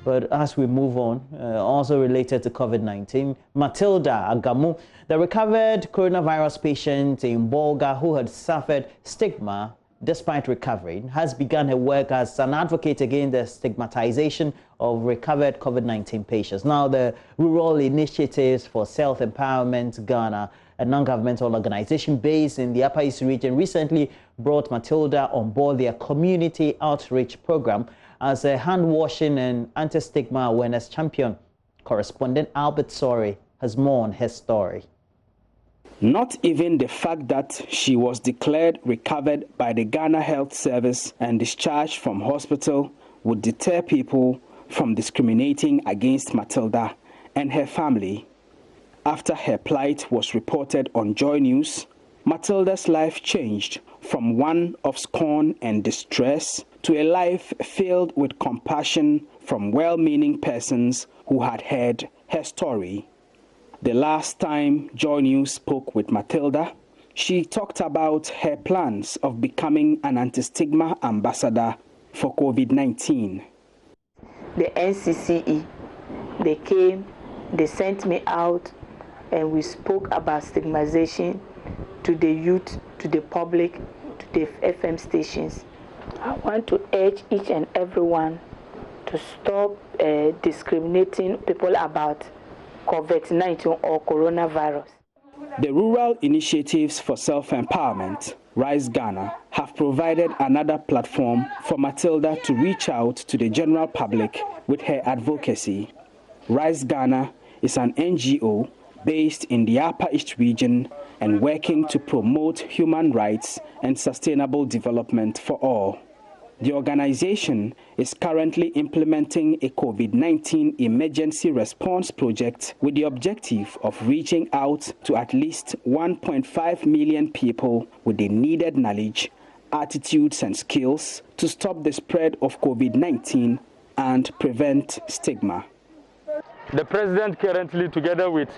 But as we move on, also related to COVID-19, Matilda Agamu, the recovered coronavirus patient in Bolga who had suffered stigma despite recovery, has begun her work as an advocate against the stigmatization of recovered COVID-19 patients. Now, the Rural Initiatives for Self-Empowerment Ghana, a non-governmental organization based in the Upper East region, recently brought Matilda on board their community outreach program as a hand-washing and anti-stigma awareness champion. Correspondent Albert Sori has more on her story. Not even the fact that she was declared recovered by the Ghana Health Service and discharged from hospital would deter people from discriminating against Matilda and her family. After her plight was reported on Joynews, Matilda's life changed from one of scorn and distress to a life filled with compassion from well-meaning persons who had heard her story. The last time Joynews spoke with Matilda, she talked about her plans of becoming an anti-stigma ambassador for COVID-19. The NCCE, they came, they sent me out, and we spoke about stigmatization to the youth, to the public, to the FM stations. I want to urge each and everyone to stop discriminating people about COVID-19 or coronavirus. The Rural Initiatives for Self-Empowerment, Rise Ghana, have provided another platform for Matilda to reach out to the general public with her advocacy. Rise Ghana is an NGO based in the Upper East region and working to promote human rights and sustainable development for all. The organization is currently implementing a COVID-19 emergency response project with the objective of reaching out to at least 1.5 million people with the needed knowledge, attitudes, and skills to stop the spread of COVID-19 and prevent stigma. The president currently, together with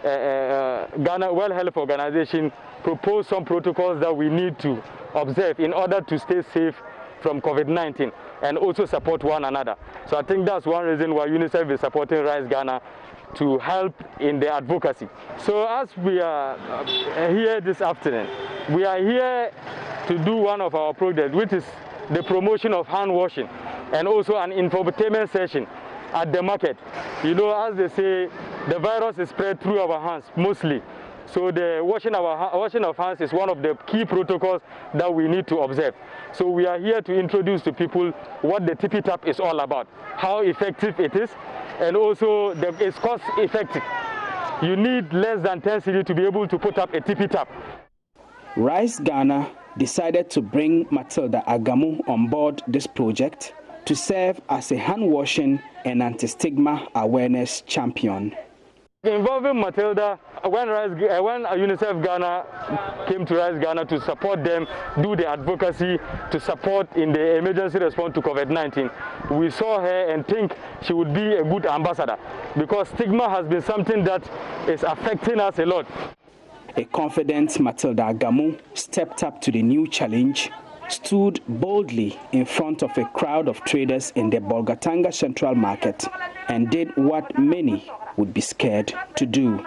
Ghana World Health Organization, proposed some protocols that we need to observe in order to stay safe from COVID-19 and also support one another. So I think that's one reason why UNICEF is supporting Rise Ghana to help in the advocacy. So as we are here this afternoon, we are here to do one of our projects, which is the promotion of hand washing and also an infotainment session at the market. You know, as they say, the virus is spread through our hands mostly. So the washing of hands is one of the key protocols that we need to observe. So we are here to introduce to people what the tippy tap is all about, how effective it is, and also it's cost effective. You need less than 10 cedi to be able to put up a tippy tap. Rise Ghana decided to bring Matilda Agamu on board this project to serve as a hand-washing and anti-stigma awareness champion. Involving Matilda, when UNICEF Ghana came to Rise Ghana to support them, do the advocacy to support in the emergency response to COVID-19, we saw her and think she would be a good ambassador because stigma has been something that is affecting us a lot. A confident Matilda Agamu stepped up to the new challenge, stood boldly in front of a crowd of traders in the Bolgatanga Central Market and did what many would be scared to do.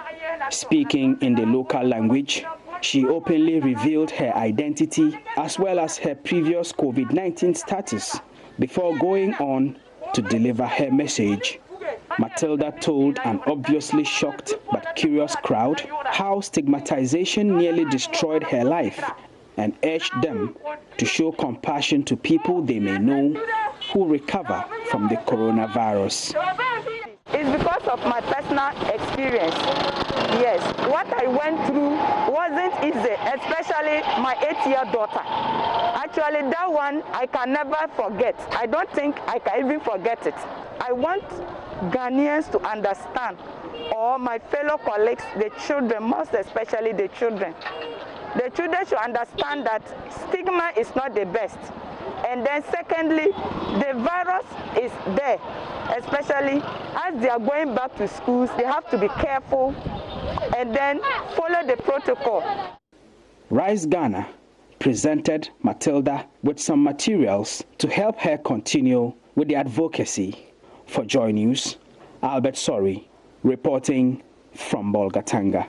Speaking in the local language, she openly revealed her identity as well as her previous COVID-19 status before going on to deliver her message. Matilda told an obviously shocked but curious crowd how stigmatization nearly destroyed her life and urged them to show compassion to people they may know who recover from the coronavirus. It's because of my personal experience. Yes, what I went through wasn't easy, especially my 8-year daughter. Actually, that one I can never forget. I don't think I can even forget it. I want Ghanaians to understand, or my fellow colleagues, the children, most especially the children. The children should understand that stigma is not the best. And then secondly, the virus is there, especially as they are going back to schools, they have to be careful and then follow the protocol. Rise Ghana presented Matilda with some materials to help her continue with the advocacy. For Joynews, Albert Sori, reporting from Bolgatanga.